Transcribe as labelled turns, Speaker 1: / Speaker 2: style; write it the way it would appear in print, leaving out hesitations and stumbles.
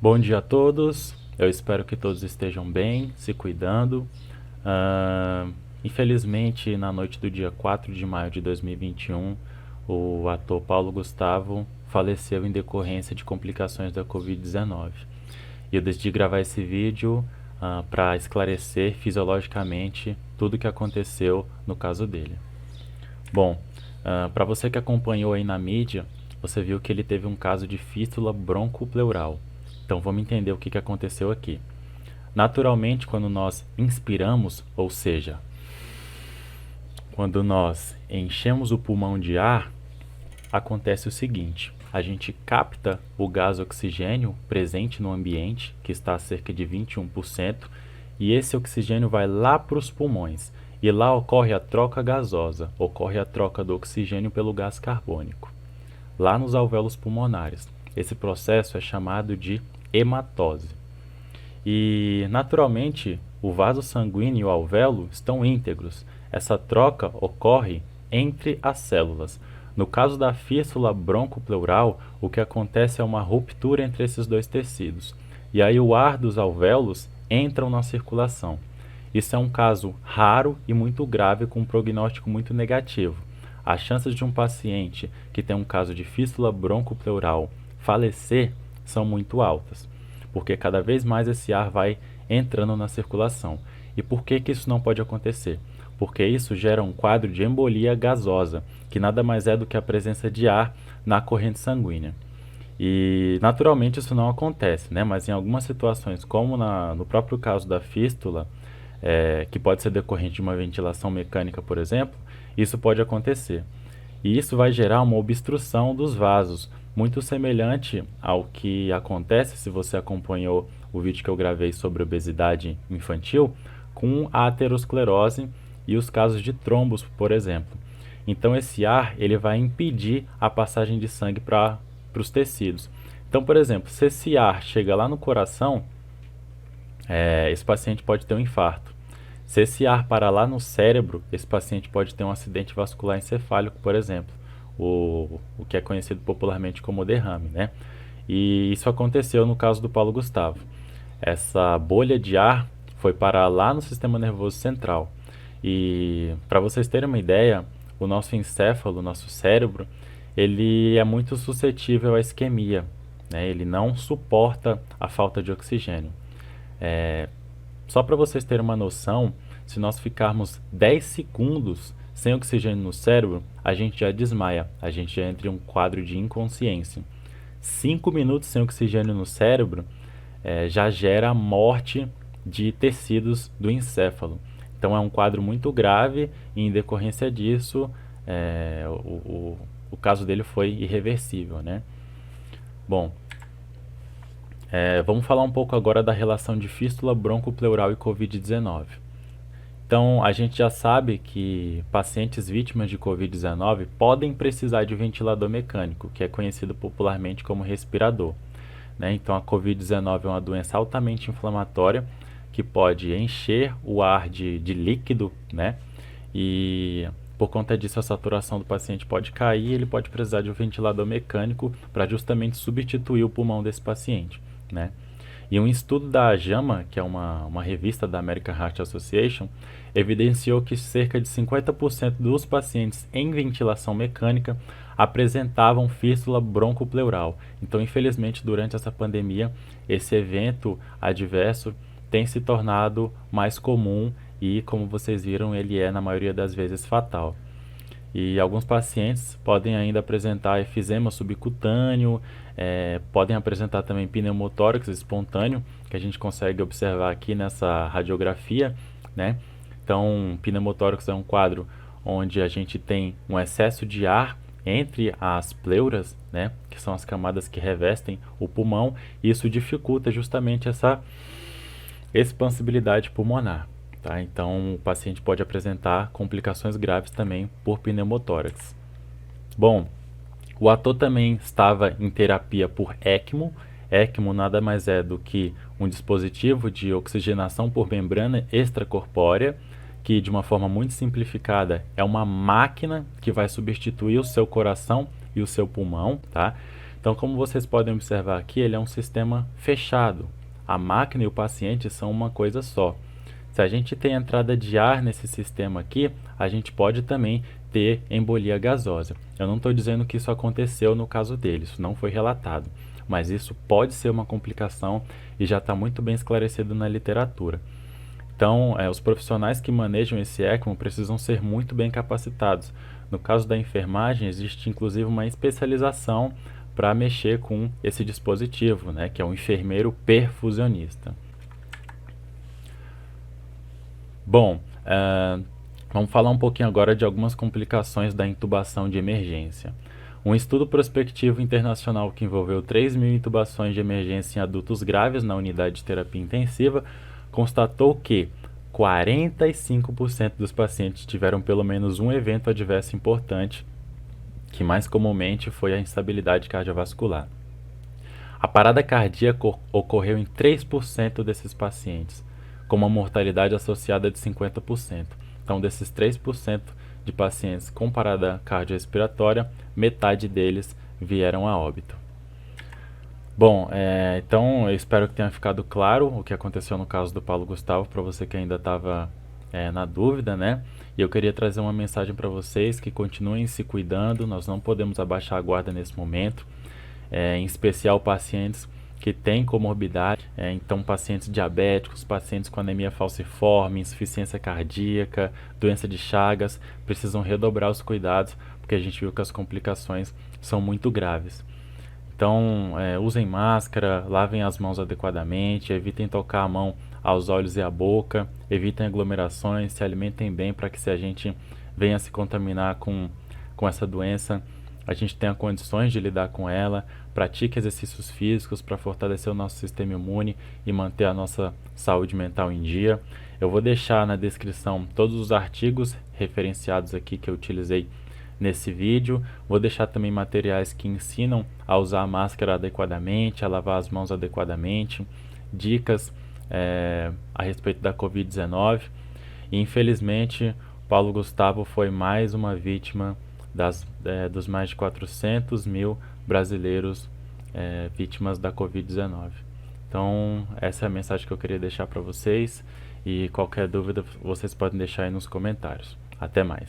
Speaker 1: Bom dia a todos, eu espero que todos estejam bem, se cuidando. Ah, Infelizmente, na noite do dia 4 de maio de 2021, o ator Paulo Gustavo faleceu em decorrência de complicações da Covid-19. E eu decidi gravar esse vídeo para esclarecer fisiologicamente tudo o que aconteceu no caso dele. Bom, para você que acompanhou aí na mídia, você viu que ele teve um caso de fístula broncopleural. Então vamos entender o que aconteceu aqui. Naturalmente, quando nós inspiramos, ou seja, quando nós enchemos o pulmão de ar, acontece o seguinte: a gente capta o gás oxigênio presente no ambiente, que está a cerca de 21%, e esse oxigênio vai lá para os pulmões. E lá ocorre a troca gasosa, ocorre a troca do oxigênio pelo gás carbônico, lá nos alvéolos pulmonares. Esse processo é chamado de hematose. E, naturalmente, o vaso sanguíneo e o alvéolo estão íntegros. Essa troca ocorre entre as células. No caso da fístula broncopleural, o que acontece é uma ruptura entre esses dois tecidos. E aí o ar dos alvéolos entra na circulação. Isso é um caso raro e muito grave, com um prognóstico muito negativo. As chances de um paciente que tem um caso de fístula broncopleural falecer são muito altas, porque cada vez mais esse ar vai entrando na circulação. E por que isso não pode acontecer? Porque isso gera um quadro de embolia gasosa, que nada mais é do que a presença de ar na corrente sanguínea. E naturalmente isso não acontece, né? Mas em algumas situações, como no próprio caso da fístula, que pode ser decorrente de uma ventilação mecânica, por exemplo, isso pode acontecer. E isso vai gerar uma obstrução dos vasos, muito semelhante ao que acontece se você acompanhou o vídeo que eu gravei sobre obesidade infantil, com a aterosclerose e os casos de trombos, por exemplo. Então esse ar ele vai impedir a passagem de sangue para os tecidos. Então, por exemplo, se esse ar chega lá no coração, esse paciente pode ter um infarto. Se esse ar parar lá no cérebro, esse paciente pode ter um acidente vascular encefálico, por exemplo, o que é conhecido popularmente como derrame, né? E isso aconteceu no caso do Paulo Gustavo. Essa bolha de ar foi parar lá no sistema nervoso central. E para vocês terem uma ideia, o nosso encéfalo, o nosso cérebro, ele é muito suscetível à isquemia, né? Ele não suporta a falta de oxigênio. Só para vocês terem uma noção, se nós ficarmos 10 segundos sem oxigênio no cérebro, a gente já desmaia, a gente já entra em um quadro de inconsciência. 5 minutos sem oxigênio no cérebro já gera a morte de tecidos do encéfalo. Então é um quadro muito grave e, em decorrência disso, o caso dele foi irreversível, né? Bom, vamos falar um pouco agora da relação de fístula broncopleural e Covid-19. Então, a gente já sabe que pacientes vítimas de Covid-19 podem precisar de ventilador mecânico, que é conhecido popularmente como respirador, né? Então, a Covid-19 é uma doença altamente inflamatória que pode encher o ar de líquido, né? E por conta disso, a saturação do paciente pode cair e ele pode precisar de um ventilador mecânico para justamente substituir o pulmão desse paciente, né? E um estudo da JAMA, que é uma revista da American Heart Association, evidenciou que cerca de 50% dos pacientes em ventilação mecânica apresentavam fístula broncopleural. Então, infelizmente, durante essa pandemia, esse evento adverso tem se tornado mais comum e, como vocês viram, ele é, na maioria das vezes, fatal. E alguns pacientes podem ainda apresentar efizema subcutâneo, podem apresentar também pneumotórax espontâneo, que a gente consegue observar aqui nessa radiografia, né? Então, pneumotórax é um quadro onde a gente tem um excesso de ar entre as pleuras, né? Que são as camadas que revestem o pulmão, e isso dificulta justamente essa expansibilidade pulmonar. Tá? Então, o paciente pode apresentar complicações graves também por pneumotórax. Bom, o ator também estava em terapia por ECMO. ECMO nada mais é do que um dispositivo de oxigenação por membrana extracorpórea, que, de uma forma muito simplificada, é uma máquina que vai substituir o seu coração e o seu pulmão, tá? Então, como vocês podem observar aqui, ele é um sistema fechado. A máquina e o paciente são uma coisa só. Se a gente tem entrada de ar nesse sistema aqui, a gente pode também ter embolia gasosa. Eu não estou dizendo que isso aconteceu no caso dele, isso não foi relatado, mas isso pode ser uma complicação e já está muito bem esclarecido na literatura. Então, os profissionais que manejam esse ECMO precisam ser muito bem capacitados. No caso da enfermagem, existe inclusive uma especialização para mexer com esse dispositivo, né, que é o enfermeiro perfusionista. Bom, vamos falar um pouquinho agora de algumas complicações da intubação de emergência. Um estudo prospectivo internacional que envolveu 3.000 intubações de emergência em adultos graves na unidade de terapia intensiva constatou que 45% dos pacientes tiveram pelo menos um evento adverso importante, que mais comumente foi a instabilidade cardiovascular. A parada cardíaca ocorreu em 3% desses pacientes, com uma mortalidade associada de 50%. Então, desses 3% de pacientes com parada cardiorrespiratória, metade deles vieram a óbito. Bom, então eu espero que tenha ficado claro o que aconteceu no caso do Paulo Gustavo, para você que ainda estava na dúvida, né? E eu queria trazer uma mensagem para vocês que continuem se cuidando, nós não podemos abaixar a guarda nesse momento, em especial pacientes que têm comorbidade, então pacientes diabéticos, pacientes com anemia falciforme, insuficiência cardíaca, doença de Chagas, precisam redobrar os cuidados, porque a gente viu que as complicações são muito graves. Então, usem máscara, lavem as mãos adequadamente, evitem tocar a mão aos olhos e à boca, evitem aglomerações, se alimentem bem para que se a gente venha se contaminar com essa doença, a gente tenha condições de lidar com ela, pratique exercícios físicos para fortalecer o nosso sistema imune e manter a nossa saúde mental em dia. Eu vou deixar na descrição todos os artigos referenciados aqui que eu utilizei nesse vídeo. Vou deixar também materiais que ensinam a usar a máscara adequadamente, a lavar as mãos adequadamente, dicas a respeito da Covid-19. E infelizmente, Paulo Gustavo foi mais uma vítima dos mais de 400 mil brasileiros vítimas da Covid-19. Então, essa é a mensagem que eu queria deixar para vocês, e qualquer dúvida vocês podem deixar aí nos comentários. Até mais!